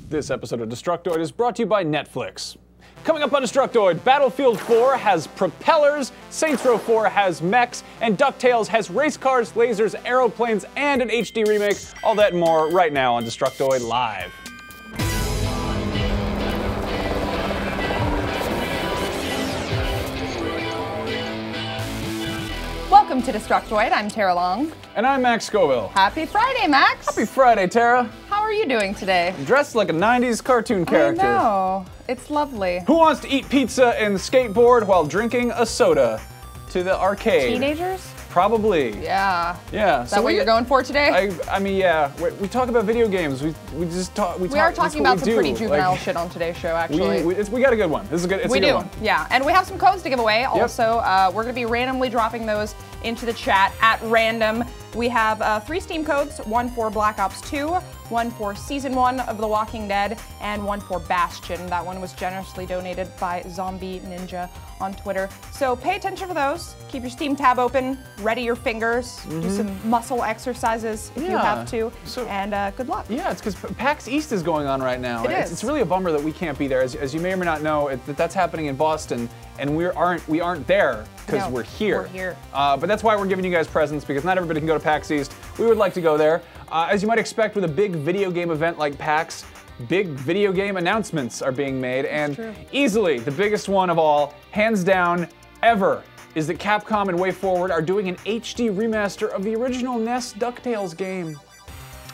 This episode of Destructoid is brought to you by Netflix. Coming up on Destructoid, Battlefield 4 has propellers, Saints Row 4 has mechs, and DuckTales has race cars, lasers, aeroplanes, and an HD remake. All that and more right now on Destructoid Live. Welcome to Destructoid. I'm Tara Long. And I'm Max Scoville. Happy Friday, Max. Happy Friday, Tara. How are you doing today? Dressed like a 90s cartoon character. I know. It's lovely. Who wants to eat pizza and skateboard while drinking a soda to the arcade? Teenagers? Probably. Yeah. Yeah. Is that what you're going for today? I mean, yeah. We talk about video games. We just talk. We are talking about some pretty juvenile shit on today's show, actually. We got a good one. This is a good. It's we a good do. One. Yeah, and we have some codes to give away. Also, we're going to be randomly dropping those into the chat at random. We have 3 Steam codes: one for Black Ops 2, one for Season 1 of The Walking Dead, and one for Bastion. That one was generously donated by Zombie Ninja on Twitter. So pay attention for those. Keep your Steam tab open, ready your fingers, do some muscle exercises if you have to, and good luck. Yeah, it's because PAX East is going on right now. It's really a bummer that we can't be there. As you may or may not know, that's happening in Boston, and we aren't there because we're here. We're here. But that's why we're giving you guys presents, because not everybody can go to PAX East. We would like to go there. As you might expect with a big video game event like PAX, big video game announcements are being made, and easily the biggest one of all, hands down, ever, is that Capcom and WayForward are doing an HD remaster of the original NES DuckTales game.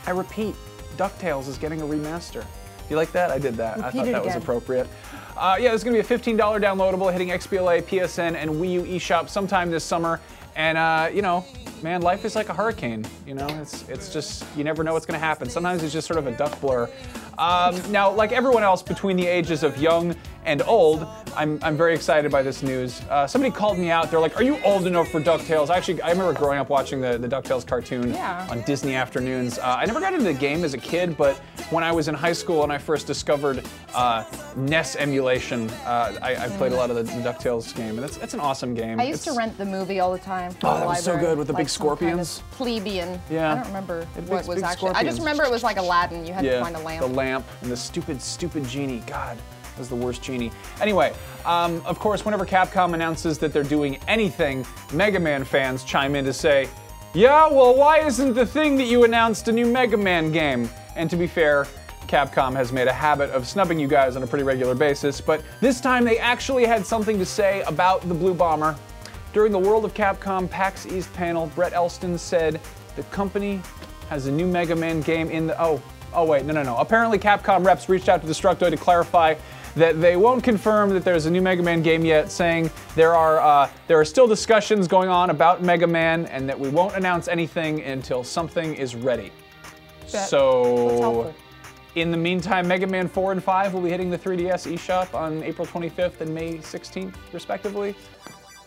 I repeat, DuckTales is getting a remaster. You like that? I did that. I thought that was appropriate. Yeah, there's going to be a $15 downloadable hitting XBLA, PSN, and Wii U eShop sometime this summer. And, you know, man, life is like a hurricane. You know, it's just, you never know what's going to happen. Sometimes it's just sort of a duck blur. Now, like everyone else between the ages of young and old, I'm very excited by this news. Somebody called me out. They're like, "Are you old enough for DuckTales?" Actually, I remember growing up watching the DuckTales cartoon on Disney afternoons. I never got into the game as a kid, but when I was in high school and I first discovered NES emulation, I played a lot of the DuckTales game, and it's an awesome game. I used to rent the movie all the time from the that was so good with the big scorpions. Kind of plebeian. Yeah. I don't remember what was actually. Scorpions. I just remember it was like Aladdin. You had to find a lamp. The lamp and the stupid genie. God. That was the worst genie. Anyway, of course, whenever Capcom announces that they're doing anything, Mega Man fans chime in to say, "Yeah, well, why isn't the thing that you announced a new Mega Man game?" And to be fair, Capcom has made a habit of snubbing you guys on a pretty regular basis, but this time they actually had something to say about the Blue Bomber. During the World of Capcom PAX East panel, Brett Elston said the company has a new Mega Man game in the... Oh wait, no. Apparently Capcom reps reached out to Destructoid to clarify that they won't confirm that there's a new Mega Man game yet, saying there are still discussions going on about Mega Man and that we won't announce anything until something is ready. So, in the meantime, Mega Man 4 and 5 will be hitting the 3DS eShop on April 25th and May 16th, respectively.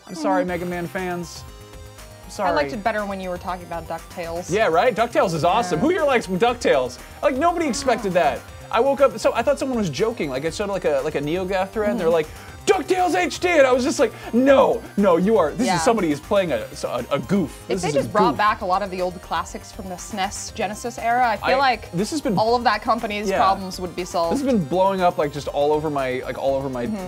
I'm sorry, Mega Man fans. Sorry. I liked it better when you were talking about DuckTales. Yeah, right? DuckTales is awesome. Who here likes DuckTales? Like, nobody expected that. I woke up, so I thought someone was joking. Like, I saw like a NeoGAF thread, and they're like, DuckTales HD! And I was just like, no, you are, this is somebody who's playing a goof. If they just brought back a lot of the old classics from the SNES Genesis era, I feel like this has been, all of that company's problems would be solved. This has been blowing up like just all over my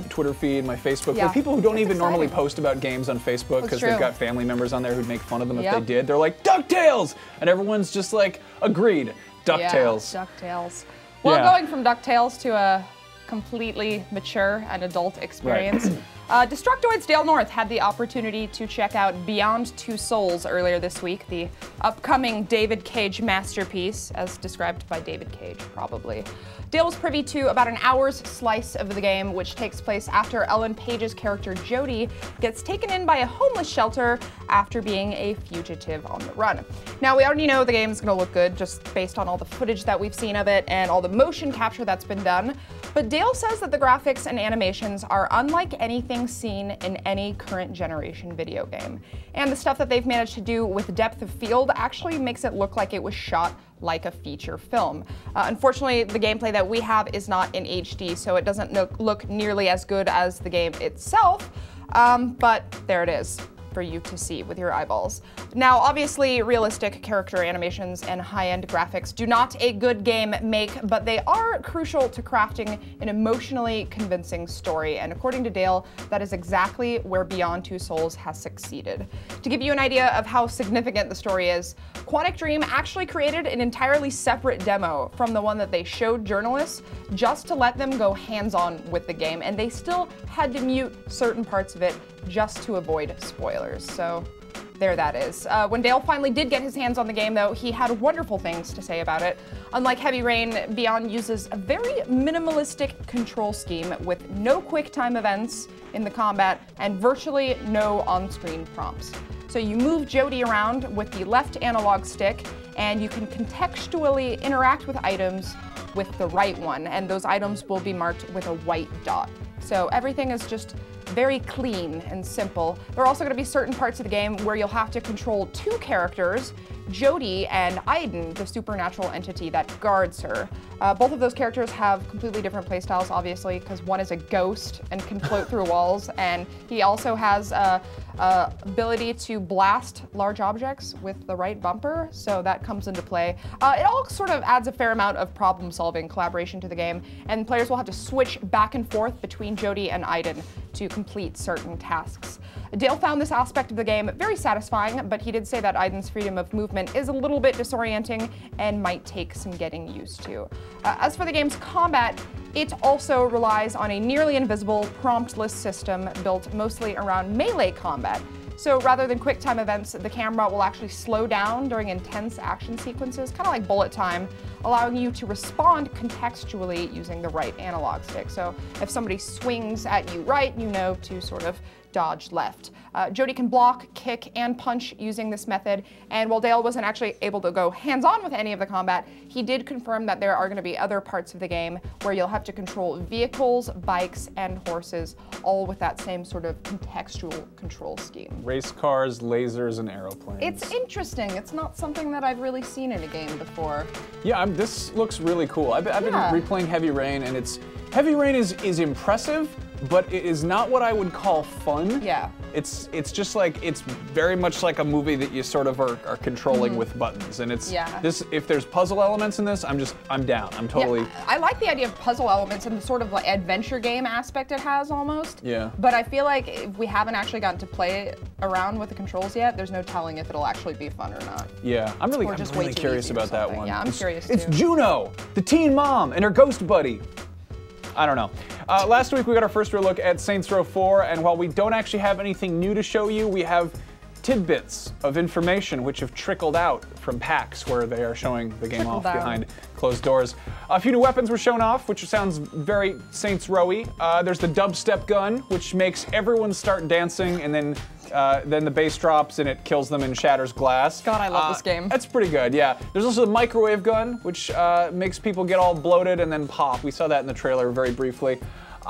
Twitter feed, my Facebook. For people who don't even normally post about games on Facebook because they've got family members on there who'd make fun of them if they did. They're like, DuckTales! And everyone's just like, agreed, DuckTales. Yeah, DuckTales. Well, going from DuckTales to a completely mature and adult experience. Destructoid's Dale North had the opportunity to check out Beyond Two Souls earlier this week, the upcoming David Cage masterpiece, as described by David Cage, probably. Dale was privy to about an hour's slice of the game, which takes place after Ellen Page's character Jodie gets taken in by a homeless shelter after being a fugitive on the run. Now, we already know the game's gonna look good just based on all the footage that we've seen of it and all the motion capture that's been done, but Dale says that the graphics and animations are unlike anything seen in any current generation video game. And the stuff that they've managed to do with depth of field actually makes it look like it was shot like a feature film. Unfortunately, the gameplay that we have is not in HD, so it doesn't look nearly as good as the game itself, but there it is. for you to see with your eyeballs. Now, obviously, realistic character animations and high-end graphics do not a good game make, but they are crucial to crafting an emotionally convincing story, and according to Dale, that is exactly where Beyond Two Souls has succeeded. To give you an idea of how significant the story is, Quantic Dream actually created an entirely separate demo from the one that they showed journalists just to let them go hands-on with the game, and they still had to mute certain parts of it just to avoid spoilers. So there that is. When Dale finally did get his hands on the game, though, he had wonderful things to say about it. Unlike Heavy Rain, Beyond uses a very minimalistic control scheme with no quick time events in the combat and virtually no on-screen prompts. So you move Jodie around with the left analog stick, and you can contextually interact with items with the right one, and those items will be marked with a white dot. So everything is just very clean and simple. There are also going to be certain parts of the game where you'll have to control two characters, Jodie and Aiden, the supernatural entity that guards her. Both of those characters have completely different playstyles, obviously, because one is a ghost and can float through walls, and he also has ability to blast large objects with the right bumper, so that comes into play. It all sort of adds a fair amount of problem-solving collaboration to the game, and players will have to switch back and forth between Jodie and Aiden to complete certain tasks. Dale found this aspect of the game very satisfying, but he did say that Aiden's freedom of movement is a little bit disorienting and might take some getting used to. As for the game's combat, it also relies on a nearly invisible promptless system built mostly around melee combat. So rather than quick time events, the camera will actually slow down during intense action sequences, kind of like bullet time, allowing you to respond contextually using the right analog stick. So if somebody swings at you right, you know to sort of dodge left. Jodie can block, kick, and punch using this method, and while Dale wasn't actually able to go hands-on with any of the combat, he did confirm that there are going to be other parts of the game where you'll have to control vehicles, bikes, and horses, all with that same sort of contextual control scheme. Race cars, lasers, and aeroplanes. It's interesting. It's not something that I've really seen in a game before. Yeah, this looks really cool. I've been replaying Heavy Rain, and Heavy Rain is impressive, but it is not what I would call fun. Yeah. It's just like, it's very much like a movie that you sort of are controlling with buttons, and it's if there's puzzle elements in this, I'm down. I'm totally. Yeah, I like the idea of puzzle elements and the sort of like adventure game aspect it has almost. Yeah. But I feel like if we haven't actually gotten to play around with the controls yet, there's no telling if it'll actually be fun or not. Yeah, I'm really curious about that one. Yeah, I'm curious too. It's Juno, the teen mom, and her ghost buddy. I don't know. Last week we got our first real look at Saints Row 4, and while we don't actually have anything new to show you, we have tidbits of information which have trickled out from PAX, where they are showing the game off behind closed doors. A few new weapons were shown off, which sounds very Saints Row-y. There's the dubstep gun, which makes everyone start dancing, and then the bass drops and it kills them and shatters glass. God, I love this game. That's pretty good, yeah. There's also the microwave gun, which makes people get all bloated and then pop. We saw that in the trailer very briefly.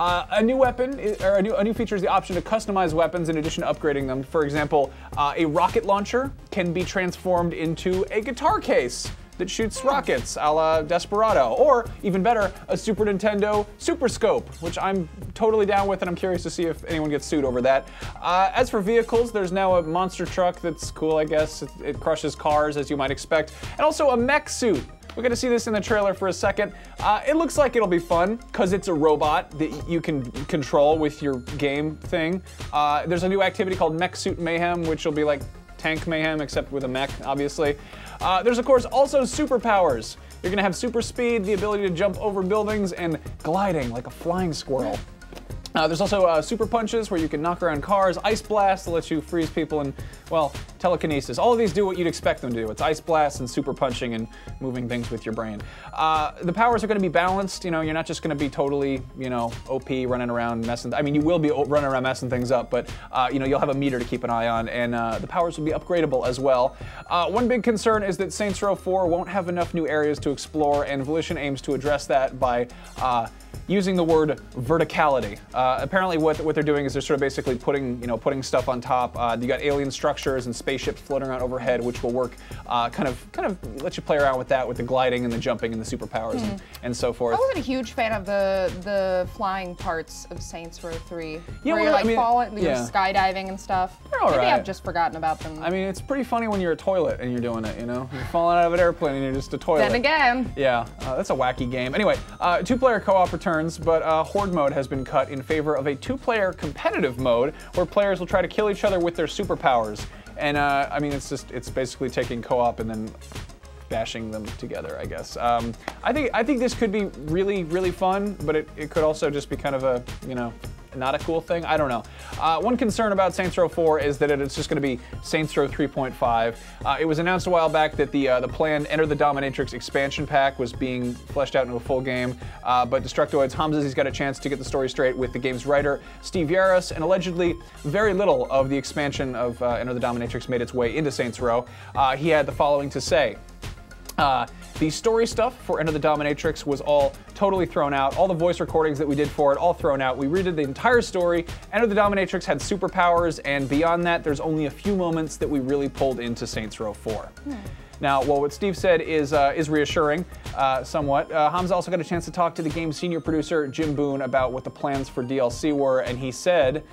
A new weapon, or a new feature is the option to customize weapons in addition to upgrading them. For example, a rocket launcher can be transformed into a guitar case that shoots rockets, a la Desperado. Or, even better, a Super Nintendo Super Scope, which I'm totally down with, and I'm curious to see if anyone gets sued over that. As for vehicles, there's now a monster truck that's cool, I guess. It crushes cars, as you might expect. And also a mech suit. We're gonna see this in the trailer for a second. It looks like it'll be fun, because it's a robot that you can control with your game thing. There's a new activity called Mech Suit Mayhem, which will be like Tank Mayhem, except with a mech, obviously. There's, of course, also superpowers. You're gonna have super speed, the ability to jump over buildings, and gliding like a flying squirrel. There's also super punches where you can knock around cars, ice blast that lets you freeze people, and, well, telekinesis. All of these do what you'd expect them to do. It's ice blast and super punching and moving things with your brain. The powers are going to be balanced. You know, you're not just going to be totally, you know, OP running around messing. I mean, you will be running around messing things up, but you know, you'll have a meter to keep an eye on, and the powers will be upgradable as well. One big concern is that Saints Row 4 won't have enough new areas to explore, and Volition aims to address that by using the word verticality. Apparently what they're doing is they're sort of basically putting stuff on top. You got alien structures and spaceships floating around overhead, which will work kind of let you play around with that, with the gliding and the jumping and the superpowers and so forth. I wasn't a huge fan of the flying parts of Saints Row 3. Yeah, where you're like you're yeah. skydiving and stuff. They're all Maybe right. I've just forgotten about them. I mean, it's pretty funny when you're a toilet and you're doing it, you know? You're falling out of an airplane and you're just a toilet. Then again. Yeah, that's a wacky game. Anyway, two-player co-op returns, but Horde mode has been cut in favor of a two-player competitive mode where players will try to kill each other with their superpowers. And I mean, it's basically taking co-op and then bashing them together, I guess. I think this could be really, really fun, but it could also just be kind of a, you know, not a cool thing. I don't know. One concern about Saints Row 4 is that it's just going to be Saints Row 3.5. It was announced a while back that the planned Enter the Dominatrix expansion pack was being fleshed out into a full game, but Destructoid's Hamza's got a chance to get the story straight with the game's writer, Steve Yaris, and allegedly very little of the expansion of Enter the Dominatrix made its way into Saints Row. He had the following to say. The story stuff for Enter the Dominatrix was all totally thrown out. All the voice recordings that we did for it, all thrown out. We redid the entire story. Enter the Dominatrix had superpowers, and beyond that, there's only a few moments that we really pulled into Saints Row 4. Now, well, what Steve said is reassuring, somewhat. Hamza also got a chance to talk to the game's senior producer, Jim Boone, about what the plans for DLC were, and he said,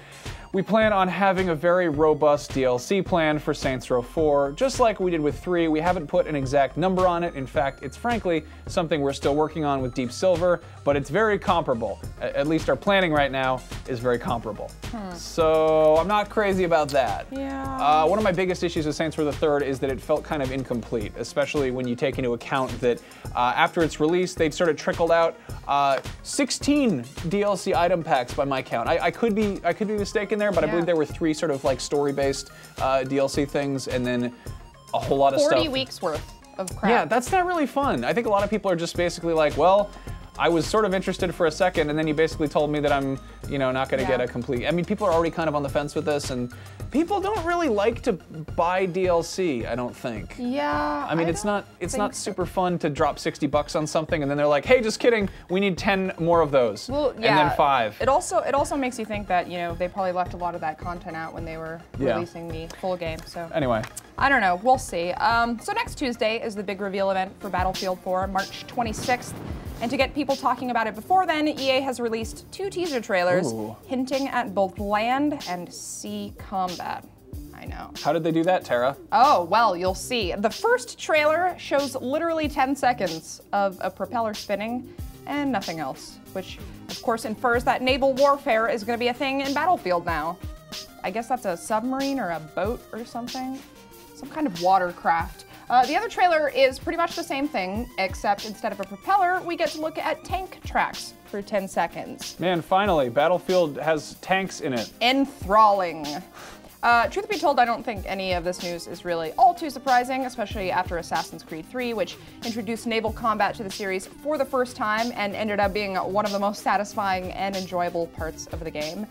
"We plan on having a very robust DLC plan for Saints Row 4, just like we did with 3. We haven't put an exact number on it. In fact, it's frankly something we're still working on with Deep Silver, but it's very comparable. At least our planning right now is very comparable." So I'm not crazy about that. Yeah. One of my biggest issues with Saints Row the Third is that it felt kind of incomplete, especially when you take into account that after its release, they'd sort of trickled out 16 DLC item packs by my count. I could be mistaken there, but I believe there were 3 sort of like story-based DLC things, and then a whole lot of 40 weeks worth of crap. Yeah, that's not really fun. I think a lot of people are just basically like, well, I was sort of interested for a second, and then you basically told me that I'm, you know, not going to get a complete. I mean, people are already kind of on the fence with this, and people don't really like to buy DLC, I don't think. Yeah. I mean, it's not super fun to drop $60 on something, and then they're like, hey, just kidding, we need 10 more of those. Well, yeah. And then 5. It also makes you think that, you know, they probably left a lot of that content out when they were releasing the full game. So anyway. I don't know. We'll see. So next Tuesday is the big reveal event for Battlefield 4, March 26th. And to get people talking about it before then, EA has released 2 teaser trailers hinting at both land and sea combat. I know. How did they do that, Tara? Oh, well, you'll see. The first trailer shows literally 10 seconds of a propeller spinning and nothing else, which of course infers that naval warfare is going to be a thing in Battlefield now. I guess that's a submarine or a boat or something. Some kind of watercraft. The other trailer is pretty much the same thing, except instead of a propeller, we get to look at tank tracks for 10 seconds. Man, finally, Battlefield has tanks in it. Enthralling. Truth be told, I don't think any of this news is really all too surprising, especially after Assassin's Creed 3, which introduced naval combat to the series for the first time and ended up being one of the most satisfying and enjoyable parts of the game.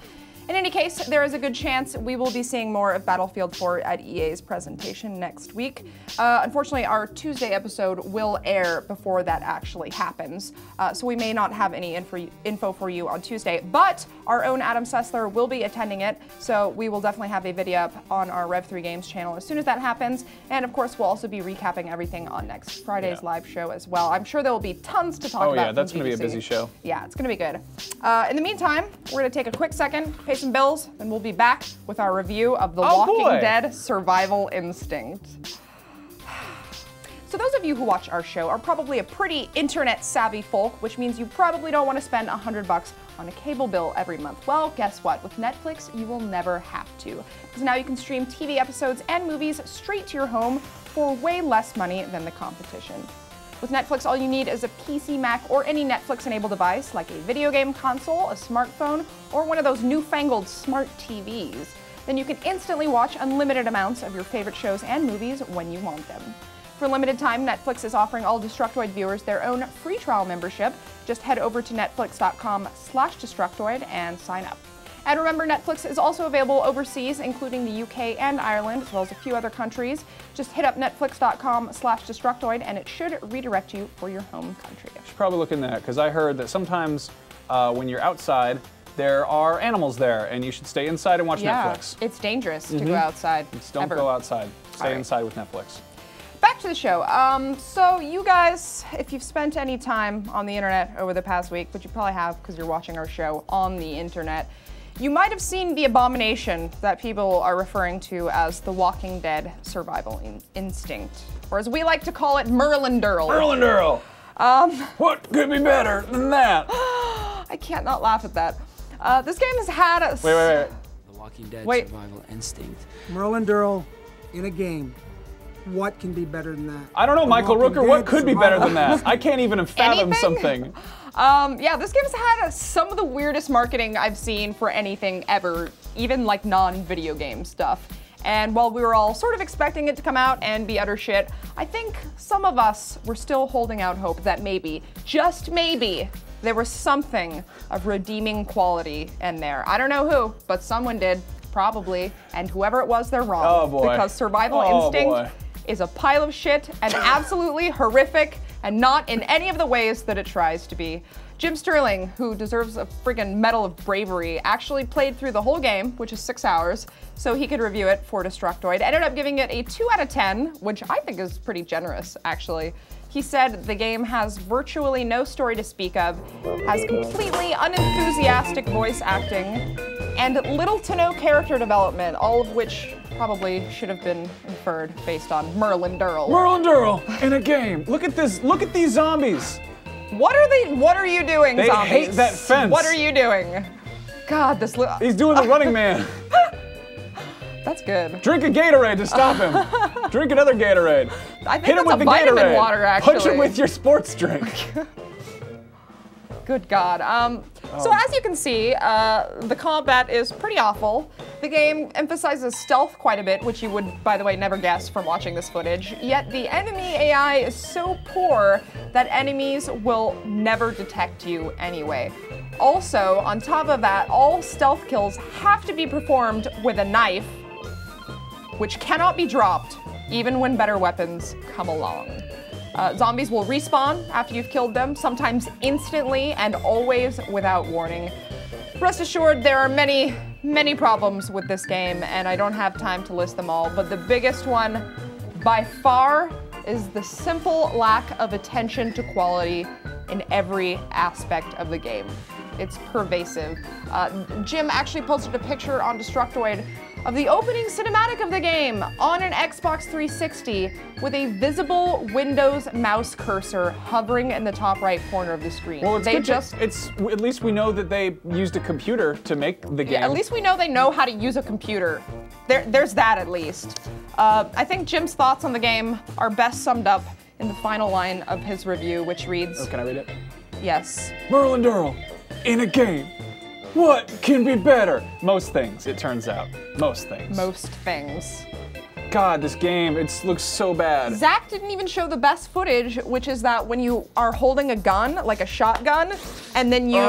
In any case, there is a good chance we will be seeing more of Battlefield 4 at EA's presentation next week. Unfortunately, our Tuesday episode will air before that actually happens, so we may not have any info for you on Tuesday, but our own Adam Sessler will be attending it, so we will definitely have a video up on our Rev3 Games channel as soon as that happens, and of course we'll also be recapping everything on next Friday's live show as well. I'm sure there will be tons to talk about. Oh yeah, that's going to be a busy show. Yeah, it's going to be good. In the meantime, we're going to take a quick second, pay some bills, and we'll be back with our review of The Walking Dead Survival Instinct. So those of you who watch our show are probably a pretty internet-savvy folk, which means you probably don't want to spend $100 on a cable bill every month. Well, guess what? With Netflix, you will never have to, because now you can stream TV episodes and movies straight to your home for way less money than the competition. With Netflix, all you need is a PC, Mac, or any Netflix-enabled device like a video game console, a smartphone, or one of those newfangled smart TVs. Then you can instantly watch unlimited amounts of your favorite shows and movies when you want them. For a limited time, Netflix is offering all Destructoid viewers their own free trial membership. Just head over to netflix.com/Destructoid and sign up. And remember, Netflix is also available overseas, including the UK and Ireland, as well as a few other countries. Just hit up netflix.com/Destructoid and it should redirect you for your home country. You should probably look in that, because I heard that sometimes when you're outside There are animals there, and you should stay inside and watch Netflix. It's dangerous to go outside. Just don't go outside. Stay inside with Netflix. Back to the show. So you guys, if you've spent any time on the internet over the past week, which you probably have because you're watching our show on the internet, you might have seen the abomination that people are referring to as the Walking Dead survival instinct, or as we like to call it, Merlin Durl. Merlin Durl! What could be better than that? I can't not laugh at that. This game has had a... Wait. The Walking Dead survival instinct. Merlin Durl in a game. What can be better than that? I don't know, Michael Rooker, what could be better than that? I can't even fathom something. Yeah, this game's had some of the weirdest marketing I've seen for anything ever, even like non-video game stuff. And while we were all sort of expecting it to come out and be utter shit, I think some of us were still holding out hope that maybe, just maybe, there was something of redeeming quality in there. I don't know who, but someone did, probably, and whoever it was, they're wrong. Oh boy. Because survival instinct is a pile of shit and absolutely horrific and not in any of the ways that it tries to be. Jim Sterling, who deserves a friggin' Medal of Bravery, actually played through the whole game, which is 6 hours, so he could review it for Destructoid. Ended up giving it a 2 out of 10, which I think is pretty generous, actually. He said the game has virtually no story to speak of, has completely unenthusiastic voice acting, and little to no character development, all of which probably should have been inferred based on Merlin Durl. Merlin Durl in a game. Look at this. Look at these zombies. What are you doing, they zombies? Hate that fence. What are you doing? God, this He's doing the Running Man. That's good. Drink a Gatorade to stop him. Drink another Gatorade. I think Hit him with the vitamin Gatorade. Water, actually. Punch him with your sports drink. Good God. So as you can see, the combat is pretty awful. The game emphasizes stealth quite a bit, which you would, by the way, never guess from watching this footage. Yet the enemy AI is so poor that enemies will never detect you anyway. Also, on top of that, all stealth kills have to be performed with a knife, which cannot be dropped, even when better weapons come along. Zombies will respawn after you've killed them, sometimes instantly and always without warning. Rest assured, there are many, many problems with this game, and I don't have time to list them all, but the biggest one, by far, is the simple lack of attention to quality in every aspect of the game. It's pervasive. Jim actually posted a picture on Destructoid of the opening cinematic of the game on an Xbox 360 with a visible Windows mouse cursor hovering in the top right corner of the screen. Well, at least we know that they used a computer to make the game. Yeah, at least we know they know how to use a computer. There's that at least. I think Jim's thoughts on the game are best summed up in the final line of his review, which reads... Oh, can I read it? Yes. Merlin Durl in a game. What can be better? Most things, it turns out. Most things. Most things. God, this game, it looks so bad. Zach didn't even show the best footage, which is that when you are holding a gun, like a shotgun, and then you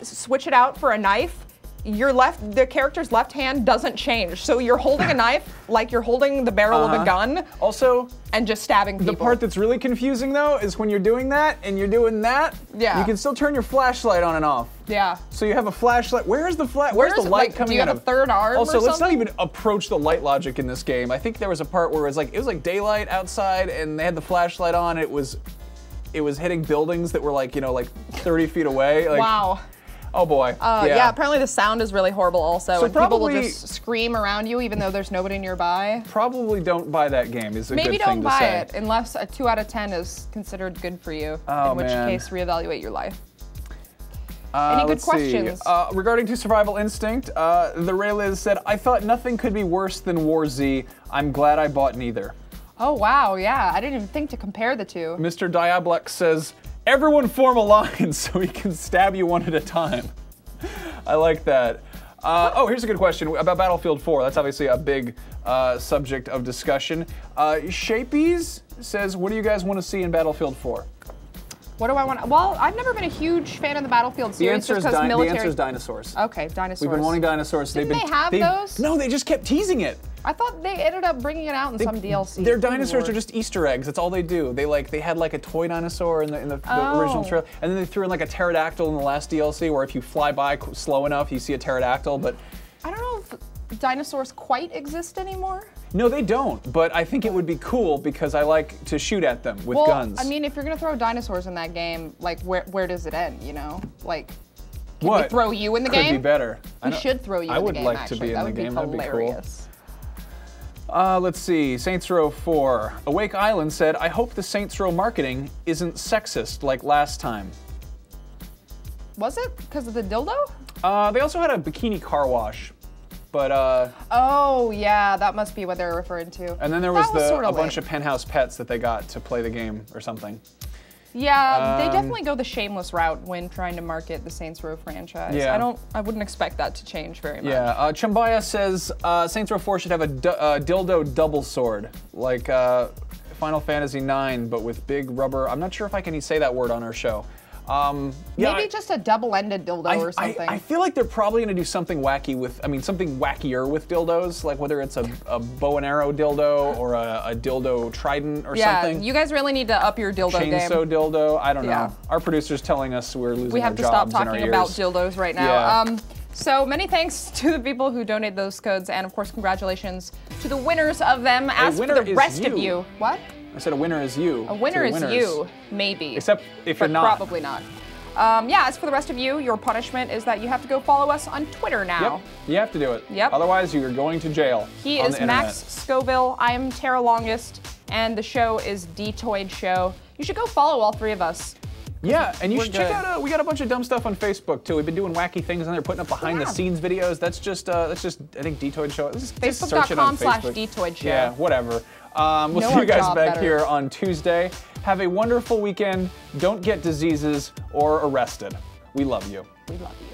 switch it out for a knife, the character's left hand doesn't change. So you're holding a knife like you're holding the barrel of a gun. Also, and just stabbing people. The part that's really confusing though is when you're doing that and you're doing that, you can still turn your flashlight on and off. Yeah. So you have a flashlight. Where's the Where's the light coming out of? Do you have a third arm Also, or let's not something? even approach the light logic in this game. I think there was a part where it was like daylight outside and they had the flashlight on. It was hitting buildings that were like 30 feet away. Like, wow. Oh boy. Yeah, apparently the sound is really horrible also, so and people will just scream around you even though there's nobody nearby. Probably don't buy that game is a Maybe good thing to say. don't buy it unless a 2 out of 10 is considered good for you, in which case reevaluate your life. Any good questions? Regarding to Survival Instinct, the Rayliz said, I thought nothing could be worse than War Z. I'm glad I bought neither. Oh wow, yeah, I didn't even think to compare the two. Mr. Diablex says, everyone form a line so he can stab you one at a time. I like that. Oh, here's a good question about Battlefield 4. That's obviously a big subject of discussion. Shapies says, what do you guys want to see in Battlefield 4? What do I want? Well, I've never been a huge fan of the Battlefield series just because military. The answer is dinosaurs. Okay, dinosaurs. We've been wanting dinosaurs. Didn't they have those? No, they just kept teasing it. I thought they ended up bringing it out in some DLC. Their dinosaurs are just Easter eggs. That's all they do. They had like a toy dinosaur in the original trailer, and then they threw in like a pterodactyl in the last DLC, where if you fly by slow enough, you see a pterodactyl. But I don't know if dinosaurs quite exist anymore. No, they don't. But I think it would be cool because I like to shoot at them with guns. I mean, if you're gonna throw dinosaurs in that game, like where does it end? You know, like. Can what? we throw you in the game? Could be better. We should throw you in the game, like actually. To be in the game. That would be hilarious. Let's see, Saints Row 4. Awake Island said, I hope the Saints Row marketing isn't sexist like last time. Was it? Because of the dildo? They also had a bikini car wash, but oh, yeah, that must be what they're referring to. And then there was a bunch of penthouse pets that they got to play the game or something. Yeah, they definitely go the shameless route when trying to market the Saints Row franchise. Yeah. I wouldn't expect that to change very much. Yeah, Chumbaya says Saints Row 4 should have a dildo double sword, like Final Fantasy IX, but with big rubber. I'm not sure if I can say that word on our show. Maybe just a double-ended dildo or something. I feel like they're probably going to do something wacky with, something wackier with dildos, like whether it's a bow and arrow dildo or a dildo trident or something. Yeah, you guys really need to up your dildo game. Chainsaw dildo, I don't know. Our producer's telling us we're losing our jobs. We have to stop talking about dildos right now. Yeah. So many thanks to the people who donate those codes, and of course, congratulations to the winners of them. As for the rest of you, what? I said a winner is you. A winner is you, maybe. Except if you're not. Probably not. Yeah, as for the rest of you, your punishment is that you have to go follow us on Twitter now. Yep, you have to do it. Yep. Otherwise, you are going to jail. He is Max Scoville, I am Tara Longest, and the show is D-Toyd Show. You should go follow all three of us. Yeah, and you should check out, we got a bunch of dumb stuff on Facebook too. We've been doing wacky things on there, putting up behind the scenes videos. That's just, I think D-Toyd Show. Facebook.com/D-Toyd Show. Yeah, whatever. We'll see you guys back here on Tuesday. Have a wonderful weekend. Don't get diseases or arrested. We love you. We love you.